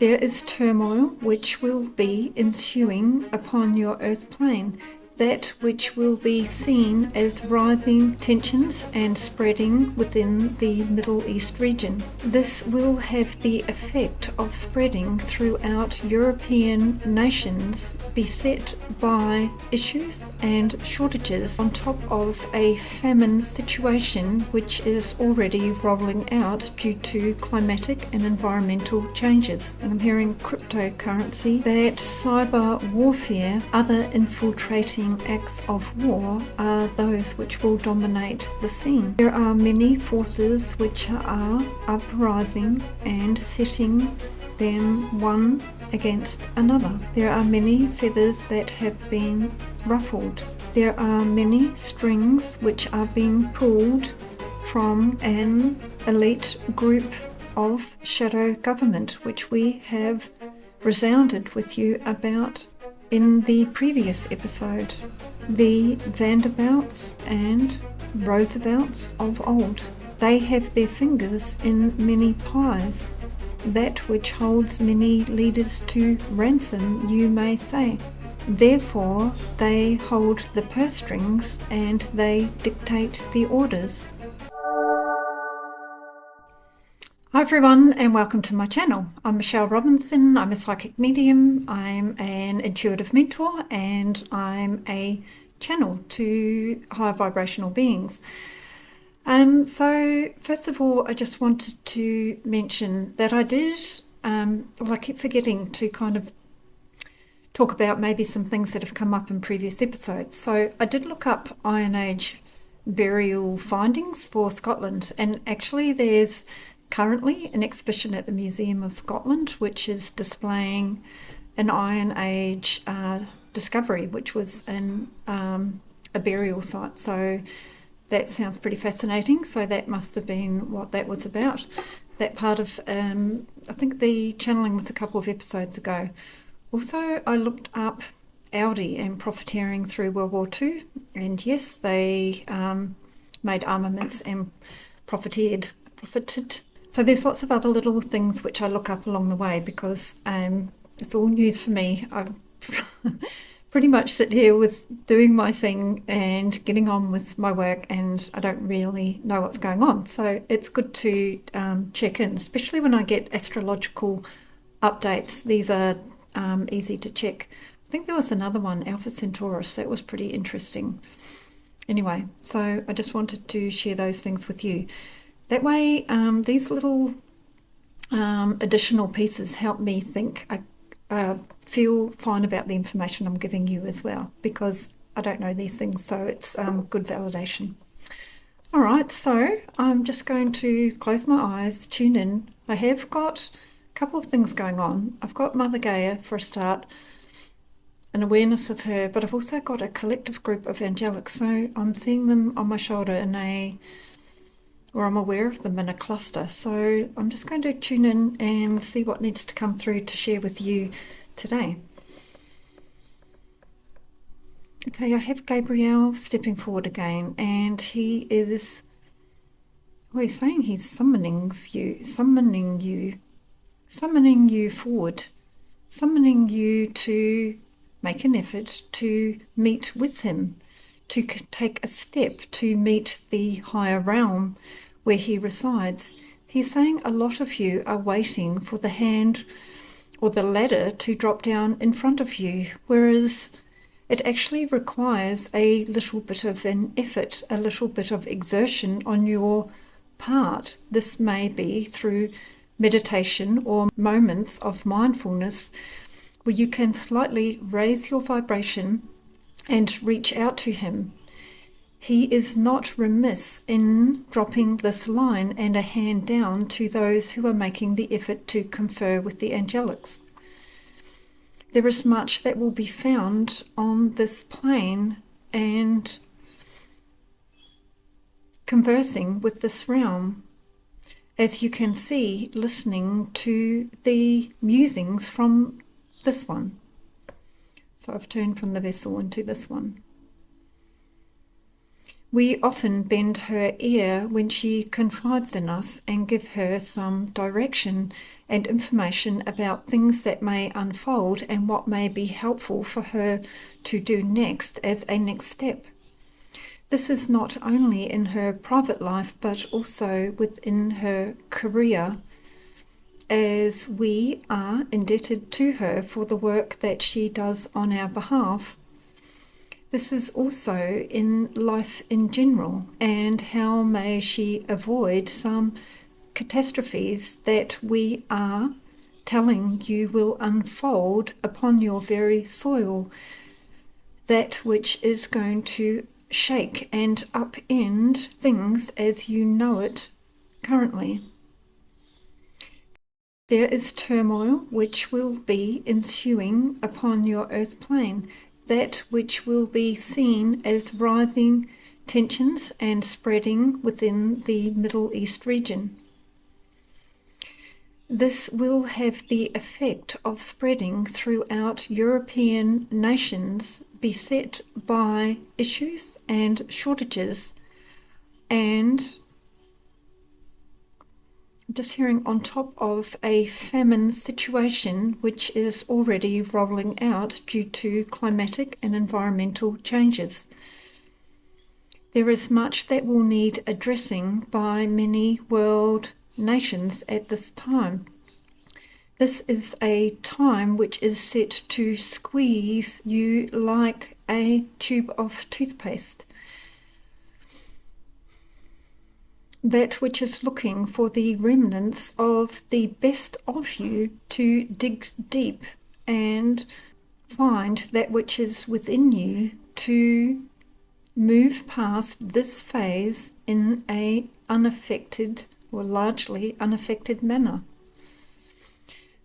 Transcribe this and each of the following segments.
There is turmoil which will be ensuing upon your earth plane, that which will be seen as rising tensions and spreading within the Middle East region. This will have the effect of spreading throughout European nations beset by issues and shortages, on top of a famine situation which is already rolling out due to climatic and environmental changes. And I'm hearing cryptocurrency, that cyber warfare, other infiltrating acts of war are those which will dominate the scene. There are many forces which are uprising and setting them one against another. There are many feathers that have been ruffled. There are many strings which are being pulled from an elite group of shadow government, which we have resounded with you about in the previous episode. The Vanderbilts and Roosevelts of old. They have their fingers in many pies, that which holds many leaders to ransom, you may say. Therefore, they hold the purse strings and they dictate the orders. Hi everyone, and welcome to my channel. I'm Michelle Robinson. I'm a psychic medium, I'm an intuitive mentor, and I'm a channel to higher vibrational beings. So first of all, I just wanted to mention that I did, I keep forgetting to kind of talk about maybe some things that have come up in previous episodes. So I did look up Iron Age burial findings for Scotland, and actually there's currently an exhibition at the Museum of Scotland which is displaying an Iron Age discovery, which was in a burial site. So that sounds pretty fascinating. So that must have been what that was about. That part of, I think the channeling was a couple of episodes ago. Also, I looked up Audi and profiteering through World War II, and yes, they made armaments and profited. So there's lots of other little things which I look up along the way, because it's all news for me. I pretty much sit here with doing my thing and getting on with my work, and I don't really know what's going on. So it's good to check in, especially when I get astrological updates. These are easy to check. I think there was another one, Alpha Centaurus, that was pretty interesting. Anyway, so I just wanted to share those things with you. That way, these little additional pieces help me think. I feel fine about the information I'm giving you as well, because I don't know these things, so it's good validation. All right, so I'm just going to close my eyes, tune in. I have got a couple of things going on. I've got Mother Gaia for a start, an awareness of her, but I've also got a collective group of angelics. So I'm seeing them on my shoulder or I'm aware of them in a cluster. So I'm just going to tune in and see what needs to come through to share with you today. Okay, I have Gabrielle stepping forward again, and he is, well, he's saying he's summoning you forward, summoning you to make an effort to meet with him, to take a step to meet the higher realm where he resides. He's saying a lot of you are waiting for the hand or the ladder to drop down in front of you, whereas it actually requires a little bit of an effort, a little bit of exertion on your part. This may be through meditation or moments of mindfulness where you can slightly raise your vibration and reach out to him. He is not remiss in dropping this line and a hand down to those who are making the effort to confer with the angelics. There is much that will be found on this plane and conversing with this realm, as you can see, listening to the musings from this one. So I've turned from the vessel into this one. We often bend her ear when she confides in us and give her some direction and information about things that may unfold and what may be helpful for her to do next as a next step. This is not only in her private life but also within her career, as we are indebted to her for the work that she does on our behalf. This is also in life in general, and how may she avoid some catastrophes that we are telling you will unfold upon your very soil, that which is going to shake and upend things as you know it currently. There is turmoil which will be ensuing upon your earth plane, that which will be seen as rising tensions and spreading within the Middle East region. This will have the effect of spreading throughout European nations beset by issues and shortages, and I'm just hearing on top of a famine situation which is already rolling out due to climatic and environmental changes. There is much that will need addressing by many world nations at this time. This is a time which is set to squeeze you like a tube of toothpaste. That which is looking for the remnants of the best of you to dig deep and find that which is within you to move past this phase in a unaffected or largely unaffected manner.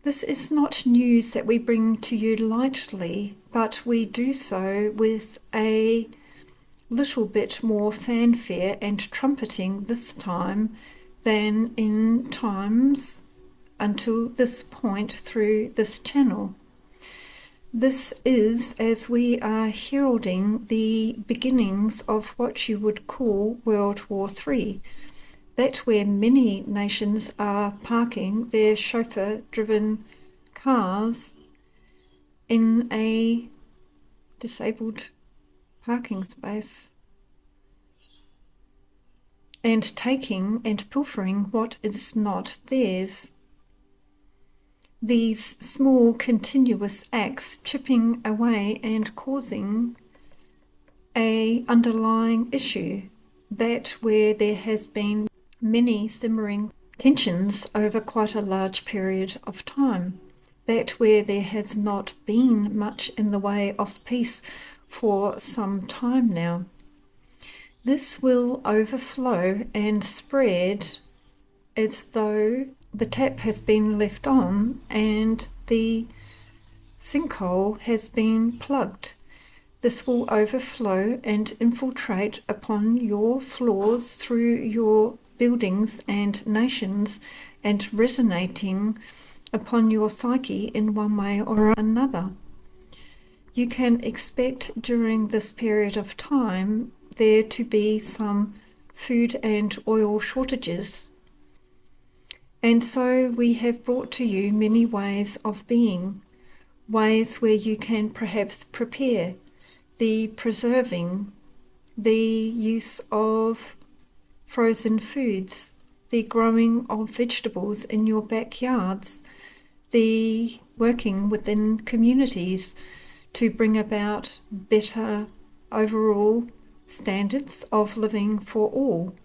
This is not news that we bring to you lightly, but we do so with a little bit more fanfare and trumpeting this time than in times until this point through this channel. This is as we are heralding the beginnings of what you would call World War III. That's where many nations are parking their chauffeur-driven cars in a disabled parking space and taking and pilfering what is not theirs. These small continuous acts chipping away and causing a underlying issue, that where there has been many simmering tensions over quite a large period of time, that where there has not been much in the way of peace for some time now. This will overflow and spread as though the tap has been left on and the sinkhole has been plugged. This will overflow and infiltrate upon your floors through your buildings and nations, and resonating upon your psyche in one way or another. You can expect during this period of time there to be some food and oil shortages. And so we have brought to you many ways of being, ways where you can perhaps prepare, the preserving, the use of frozen foods, the growing of vegetables in your backyards, the working within communities to bring about better overall standards of living for all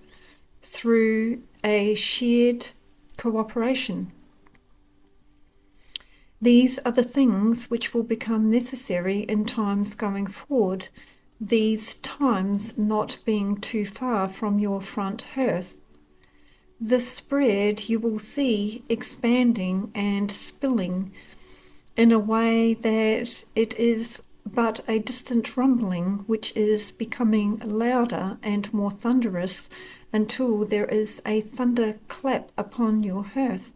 through a shared cooperation. These are the things which will become necessary in times going forward, these times not being too far from your front hearth. This spread you will see expanding and spilling in a way that it is but a distant rumbling which is becoming louder and more thunderous until there is a thunderclap upon your hearth.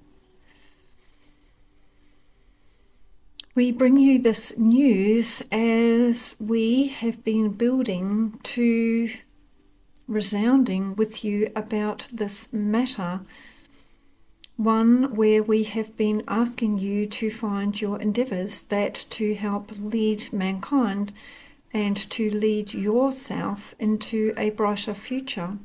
We bring you this news as we have been building to resounding with you about this matter, one where we have been asking you to find your endeavours that to help lead mankind and to lead yourself into a brighter future.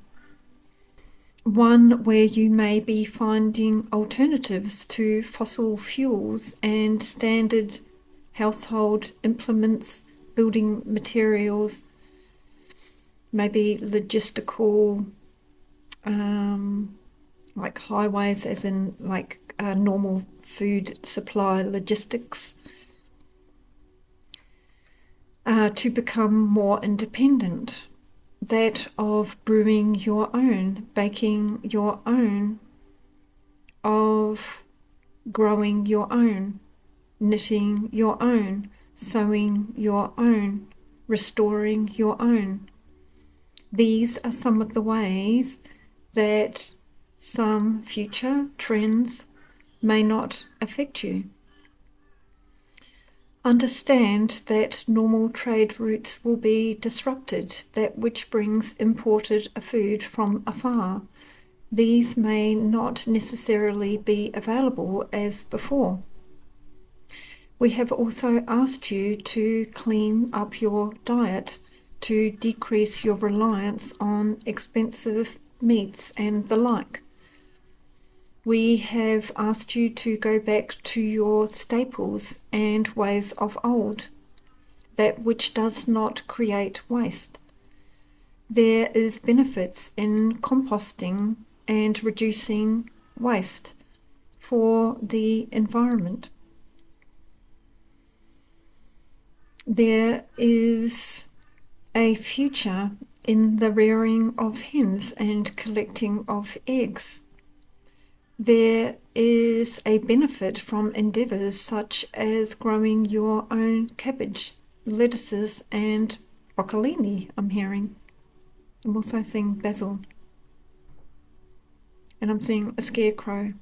One where you may be finding alternatives to fossil fuels and standard household implements, building materials, maybe logistical, like highways, as in like normal food supply logistics, to become more independent. That of brewing your own, baking your own, of growing your own, knitting your own, sewing your own, restoring your own. These are some of the ways that some future trends may not affect you. Understand that normal trade routes will be disrupted, that which brings imported food from afar. These may not necessarily be available as before. We have also asked you to clean up your diet, to decrease your reliance on expensive meats and the like. We have asked you to go back to your staples and ways of old, that which does not create waste. There is benefits in composting and reducing waste for the environment. There is a future in the rearing of hens and collecting of eggs. There is a benefit from endeavours such as growing your own cabbage, lettuces and broccolini, I'm hearing. I'm also seeing basil. And I'm seeing a scarecrow.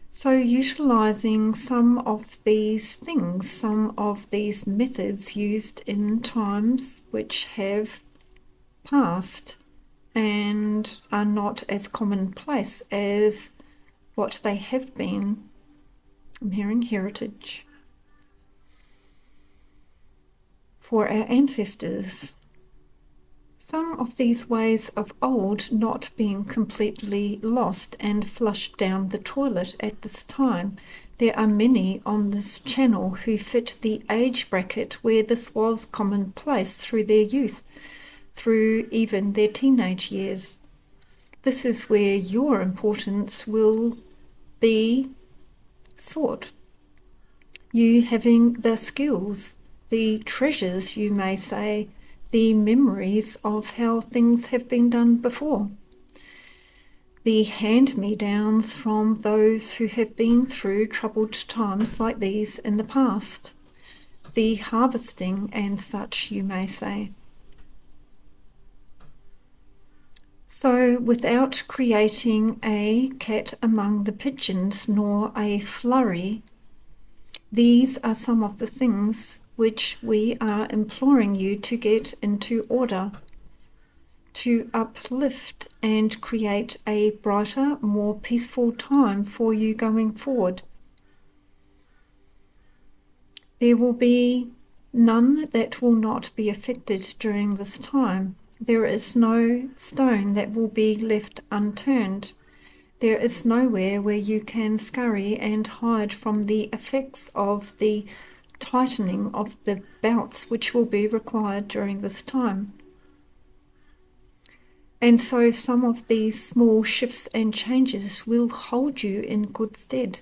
So utilising some of these things, some of these methods used in times which have passed and are not as commonplace as what they have been. I'm hearing heritage for our ancestors. Some of these ways of old not being completely lost and flushed down the toilet at this time. There are many on this channel who fit the age bracket where this was commonplace through their youth, through even their teenage years. This is where your importance will be sought. You having the skills, the treasures, you may say, the memories of how things have been done before. The hand-me-downs from those who have been through troubled times like these in the past. The harvesting and such, you may say. So without creating a cat among the pigeons nor a flurry, these are some of the things which we are imploring you to get into order, to uplift and create a brighter, more peaceful time for you going forward. There will be none that will not be affected during this time. There is no stone that will be left unturned. There is nowhere where you can scurry and hide from the effects of the tightening of the belts which will be required during this time. And so some of these small shifts and changes will hold you in good stead.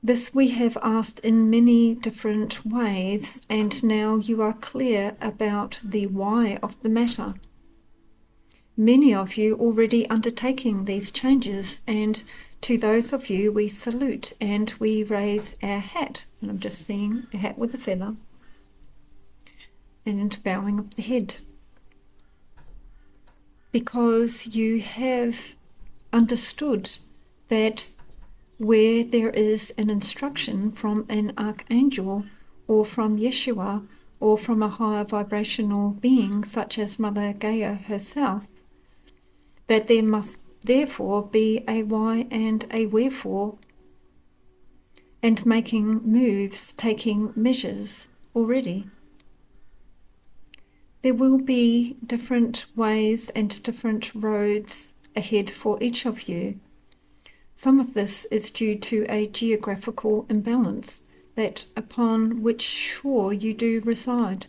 This we have asked in many different ways, and now you are clear about the why of the matter. Many of you already undertaking these changes, and to those of you we salute and we raise our hat. And I'm just seeing a hat with a feather and bowing of the head. Because you have understood that where there is an instruction from an archangel or from Yeshua or from a higher vibrational being such as Mother Gaia herself, that there must therefore be a why and a wherefore, and making moves, taking measures already. There will be different ways and different roads ahead for each of you. Some of this is due to a geographical imbalance that upon which shore you do reside.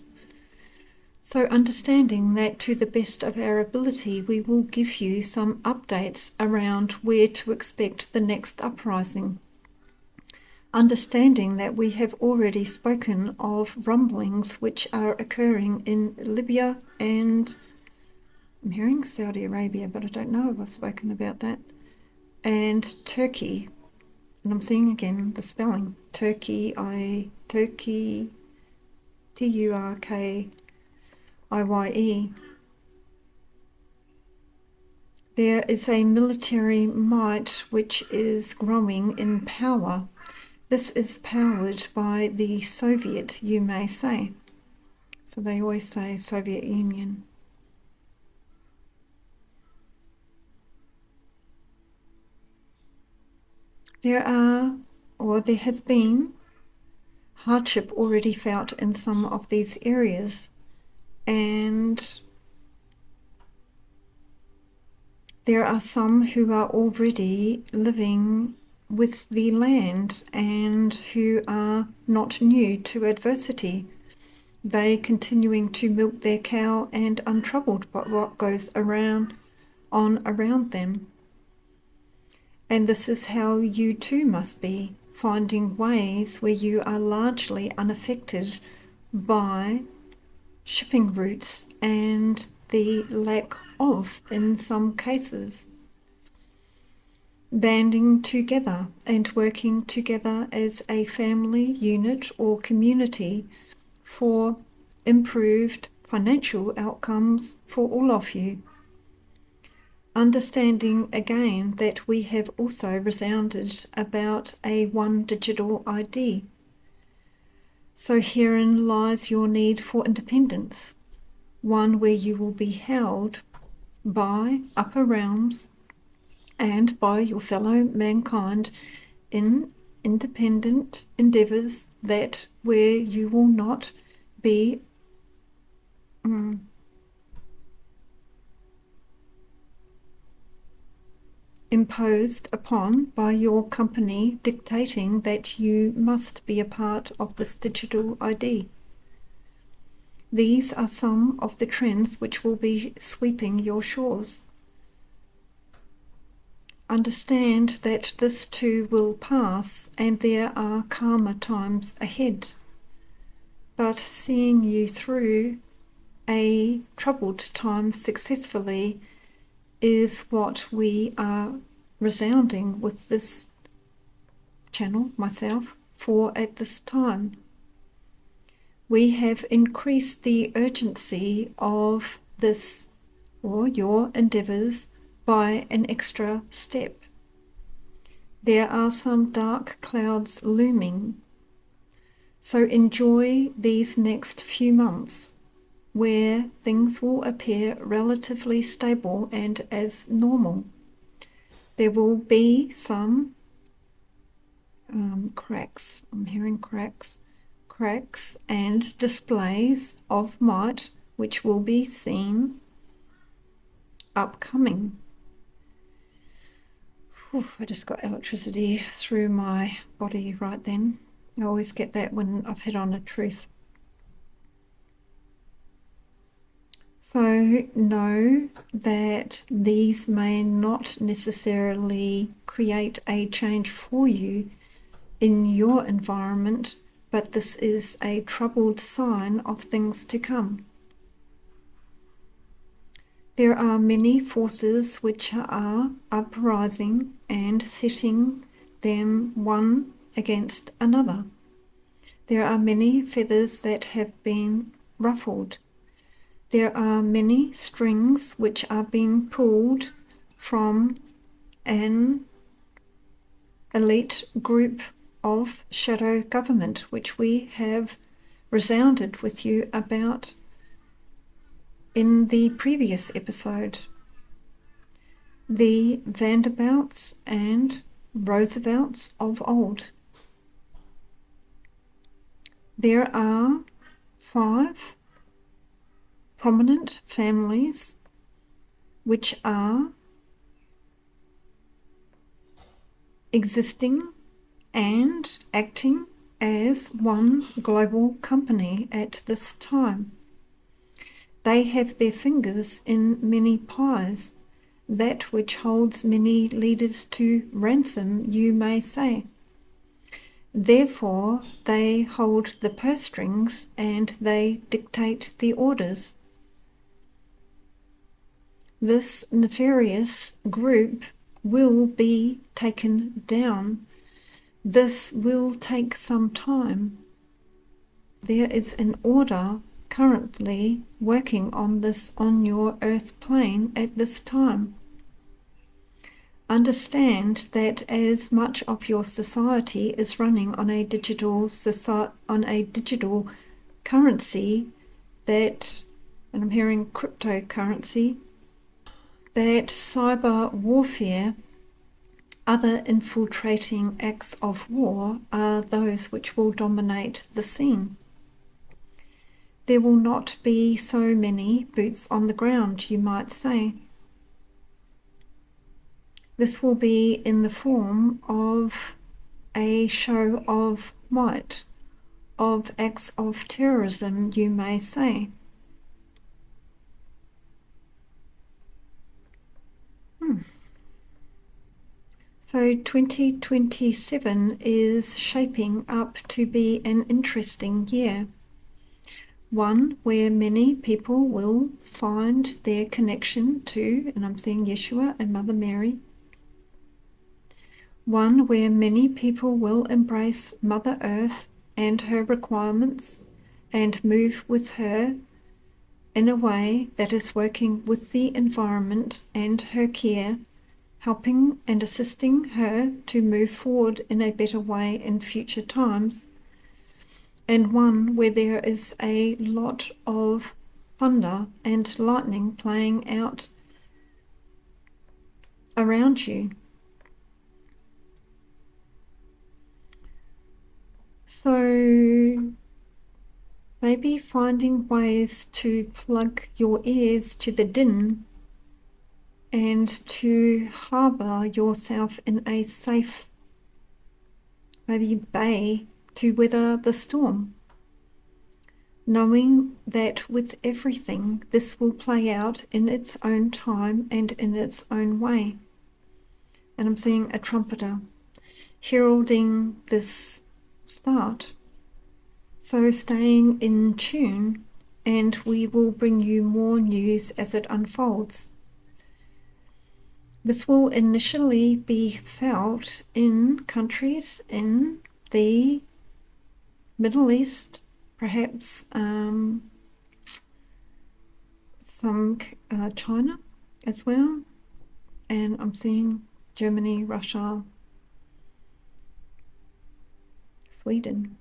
So understanding that to the best of our ability, we will give you some updates around where to expect the next uprising. Understanding that we have already spoken of rumblings which are occurring in Libya and I'm hearing Saudi Arabia, but I don't know if I've spoken about that, and Turkey. And I'm seeing again the spelling. Turkey, Turkiye. There is a military might which is growing in power. This is powered by the Soviet, you may say. So they always say Soviet Union. There has been hardship already felt in some of these areas, and there are some who are already living with the land and who are not new to adversity. They continuing to milk their cow and untroubled by what goes around them. And this is how you too must be, finding ways where you are largely unaffected by shipping routes and the lack of, in some cases, banding together and working together as a family unit or community for improved financial outcomes for all of you. Understanding again that we have also resounded about a one digital ID. So herein lies your need for independence, one where you will be held by upper realms and by your fellow mankind in independent endeavors, that where you will not be imposed upon by your company dictating that you must be a part of this digital ID. These are some of the trends which will be sweeping your shores. Understand that this too will pass, and there are calmer times ahead. But seeing you through a troubled time successfully is what we are resounding with this channel, myself, for at this time. We have increased the urgency of this, or your endeavors, by an extra step. There are some dark clouds looming, so enjoy these next few months where things will appear relatively stable and as normal. There will be some cracks, I'm hearing cracks and displays of might which will be seen upcoming. I just got electricity through my body right then. I always get that when I've hit on a truth. So know that these may not necessarily create a change for you in your environment, but this is a troubled sign of things to come. There are many forces which are uprising and setting them one against another. There are many feathers that have been ruffled. There are many strings which are being pulled from an elite group of shadow government which we have resounded with you about in the previous episode. The Vanderbilts and Roosevelts of old. There are 5 prominent families which are existing and acting as one global company at this time. They have their fingers in many pies, that which holds many leaders to ransom, you may say. Therefore, they hold the purse strings and they dictate the orders. This nefarious group will be taken down. This will take some time. There is an order currently working on this on your earth plane at this time. Understand that as much of your society is running on a digital currency, that, and I'm hearing cryptocurrency, that cyber warfare, other infiltrating acts of war are those which will dominate the scene. There will not be so many boots on the ground, you might say. This will be in the form of a show of might, of acts of terrorism, you may say. So 2027 is shaping up to be an interesting year. One where many people will find their connection to, and I'm seeing Yeshua and Mother Mary. One where many people will embrace Mother Earth and her requirements and move with her in a way that is working with the environment and her care, helping and assisting her to move forward in a better way in future times. And one where there is a lot of thunder and lightning playing out around you. So maybe finding ways to plug your ears to the din and to harbour yourself in a safe, maybe bay, to weather the storm, knowing that with everything this will play out in its own time and in its own way. And I'm seeing a trumpeter heralding this start. So staying in tune, and we will bring you more news as it unfolds. This will initially be felt in countries in the Middle East, perhaps some China as well, and I'm seeing Germany, Russia, Sweden,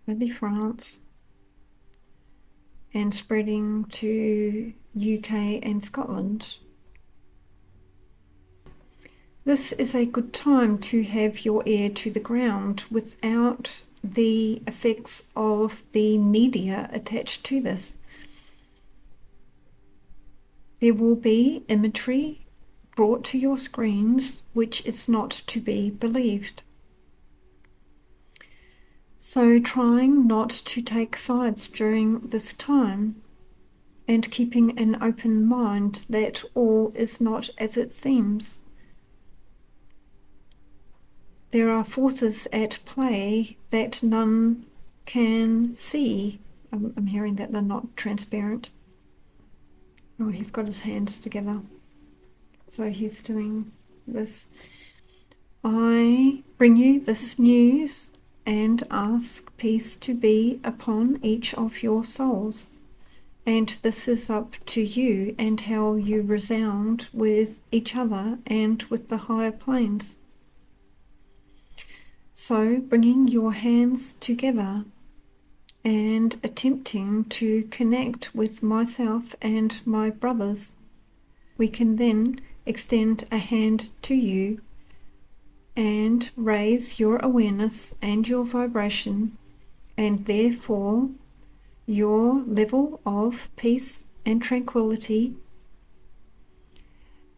maybe France, and spreading to UK and Scotland. This is a good time to have your ear to the ground without the effects of the media attached to this. There will be imagery brought to your screens which is not to be believed. So trying not to take sides during this time and keeping an open mind that all is not as it seems. There are forces at play that none can see. I'm hearing that they're not transparent. Oh, he's got his hands together. So he's doing this. I bring you this news and ask peace to be upon each of your souls. And this is up to you and how you resound with each other and with the higher planes. So bringing your hands together and attempting to connect with myself and my brothers. We can then extend a hand to you and raise your awareness and your vibration, and therefore your level of peace and tranquility,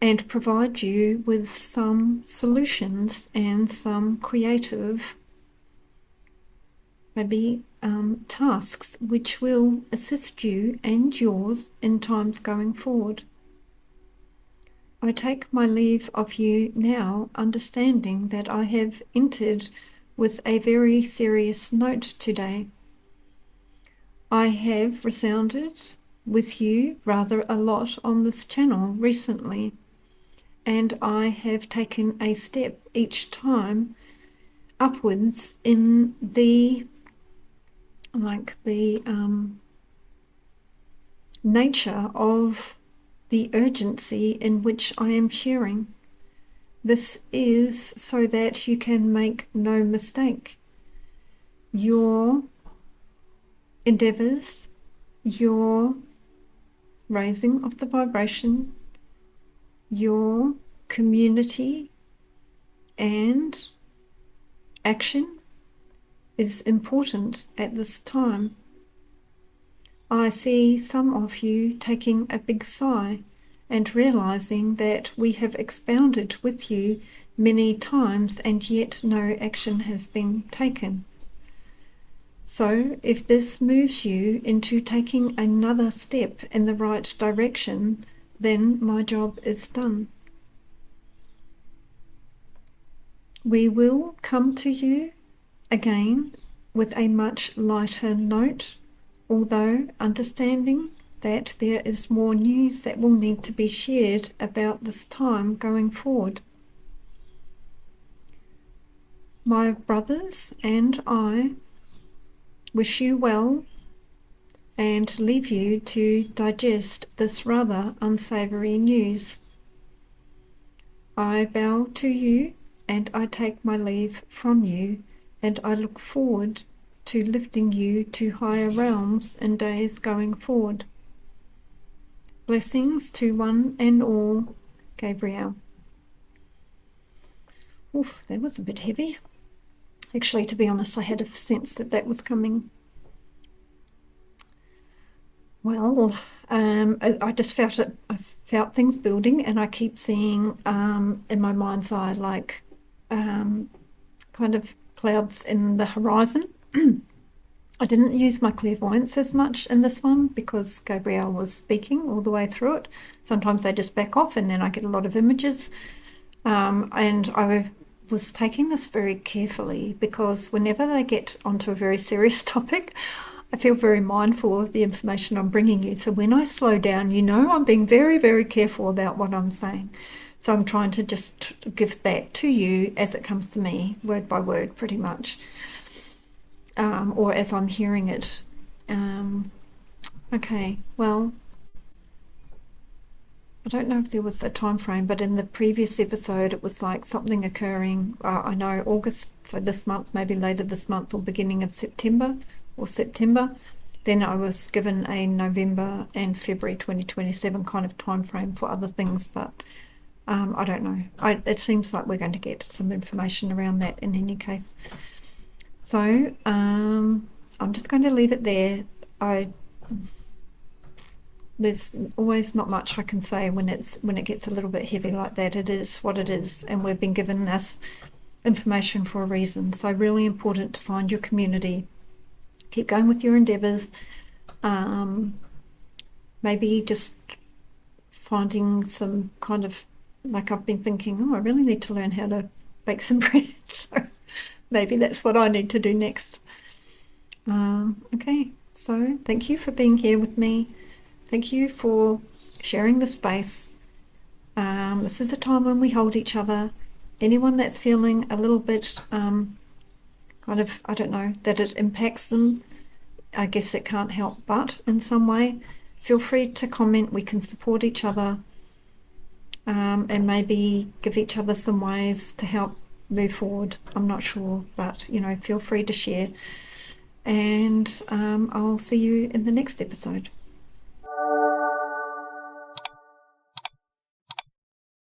and provide you with some solutions and some creative, maybe tasks which will assist you and yours in times going forward. I take my leave of you now, understanding that I have entered with a very serious note today. I have resounded with you rather a lot on this channel recently, and I have taken a step each time upwards in the nature of the urgency in which I am sharing. This is so that you can make no mistake. Your endeavors, your raising of the vibration, your community and action is important at this time. I see some of you taking a big sigh and realizing that we have expounded with you many times and yet no action has been taken. So if this moves you into taking another step in the right direction, then my job is done. We will come to you again with a much lighter note, although understanding that there is more news that will need to be shared about this time going forward. My brothers and I wish you well and leave you to digest this rather unsavory news. I bow to you and I take my leave from you, and I look forward to lifting you to higher realms in days going forward. Blessings to one and all, Gabrielle. Oof, that was a bit heavy. Actually, to be honest, I had a sense that that was coming. Well, I just felt it. I felt things building, and I keep seeing in my mind's eye like kind of clouds in the horizon. I didn't use my clairvoyance as much in this one because Gabrielle was speaking all the way through it. Sometimes they just back off and then I get a lot of images. And I was taking this very carefully because whenever they get onto a very serious topic, I feel very mindful of the information I'm bringing you. So when I slow down, you know I'm being very, very careful about what I'm saying. So I'm trying to just give that to you as it comes to me, word by word, pretty much. Or as I'm hearing it. Okay, well, I don't know if there was a time frame, but in the previous episode it was like something occurring, I know August, so this month, maybe later this month or beginning of September or September. Then I was given a November and February 2027 kind of time frame for other things, but I don't know. It seems like we're going to get some information around that in any case. So I'm just going to leave it there. There's always not much I can say when it gets a little bit heavy like that. It is what it is, and we've been given this information for a reason. So really important to find your community. Keep going with your endeavours. Maybe just finding some kind of, like I've been thinking, oh, I really need to learn how to bake some bread. So maybe that's what I need to do next. Okay, so thank you for being here with me. Thank you for sharing the space. This is a time when we hold each other. Anyone that's feeling a little bit kind of, I don't know, that it impacts them, I guess it can't help but in some way, feel free to comment. We can support each other and maybe give each other some ways to help move forward. I'm not sure, but feel free to share. and I'll see you in the next episode.